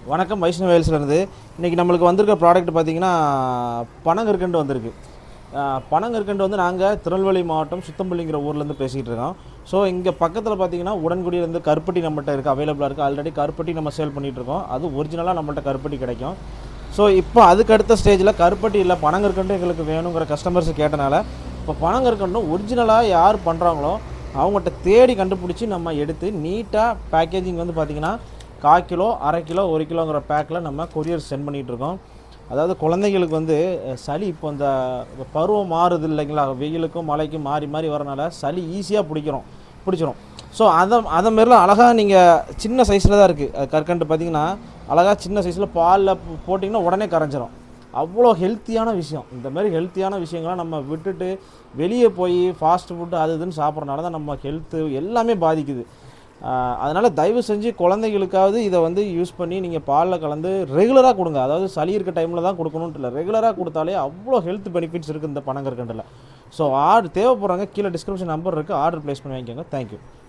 வணக்கம், வைஷ்ணவ் வேல்ஸ்லேருந்து. இன்றைக்கி நம்மளுக்கு வந்திருக்க ப்ராடக்ட் பார்த்திங்கன்னா பனங்கற்கண்டு வந்திருக்கு. பனங்கற்கண்டு வந்து நாங்கள் திருநெல்வேலி மாவட்டம் சுத்தம்பள்ளிங்கிற ஊர்லேருந்து பேசிகிட்டு இருக்கோம். ஸோ இங்கே பக்கத்தில் பார்த்திங்கன்னா உடன்குடியிலேருந்து கருப்பட்டி நம்மகிட்ட இருக்குது, அவைலபிளாக இருக்குது. ஆல்ரெடி கருப்பட்டி நம்ம சேல் பண்ணிகிட்ருக்கோம். அது ஒரிஜினலாக நம்மள்ட்ட கருப்பட்டி கிடைக்கும். ஸோ இப்போ அதுக்கு அடுத்த ஸ்டேஜில் கருப்பட்டி இல்லை பனங்கற்கண்டு எங்களுக்கு வேணுங்கிற கஸ்டமர்ஸ் கேட்டனால இப்போ பனங்கற்கண்டும் ஒரிஜினலாக யார் பண்ணுறாங்களோ அவங்கள்ட்ட தேடி கண்டுபிடிச்சி நம்ம எடுத்து நீட்டாக பேக்கேஜிங் வந்து பார்த்திங்கன்னா 1/4 கிலோ, 1/2 கிலோ, 1 கிலோங்கிற பேக்கில் நம்ம கொரியர் சென்ட் பண்ணிகிட்ருக்கோம். அதாவது குழந்தைங்களுக்கு வந்து சளி இப்போ இந்த பருவம் மாறுது இல்லைங்களா, வெயிலுக்கும் மழைக்கும் மாறி மாறி வரனால சளி ஈஸியாக பிடிச்சிரும். ஸோ அதை மாரிலாம் அழகாக நீங்கள் சின்ன சைஸில் தான் இருக்குது கற்கண்டு பார்த்திங்கன்னா, அழகாக சின்ன சைஸில் பாலில் போட்டிங்கன்னா உடனே கரைஞ்சிரும். அவ்வளோ ஹெல்த்தியான விஷயம். இந்த மாதிரி ஹெல்த்தியான விஷயங்கள்லாம் நம்ம விட்டுட்டு வெளியே போய் ஃபாஸ்ட் ஃபுட்டு அது இதுன்னு சாப்பிட்றனால தான் நம்ம ஹெல்த்து எல்லாமே பாதிக்குது. அதனால் தயவு செஞ்சு குழந்தைகளுக்காவது இதை வந்து யூஸ் பண்ணி நீங்கள் பாலில் கலந்து ரெகுலராக கொடுங்க. அதாவது சளி இருக்க டைமில் தான் கொடுக்கணுன்ட்டு இல்லை, ரெகுலராக கொடுத்தாலே அவ்வளோ ஹெல்த் பெனிஃபிட்ஸ் இருக்குது இந்த பனங்கற்கண்டில். ஸோ ஆர்டர் தேவைப்படுறாங்க, கீழே டிஸ்கிரிப்ஷன் நம்பர் இருக்குது, ஆர்டர் ப்ளேஸ் பண்ணி வாங்கிக்கோங்க. தேங்க்யூ.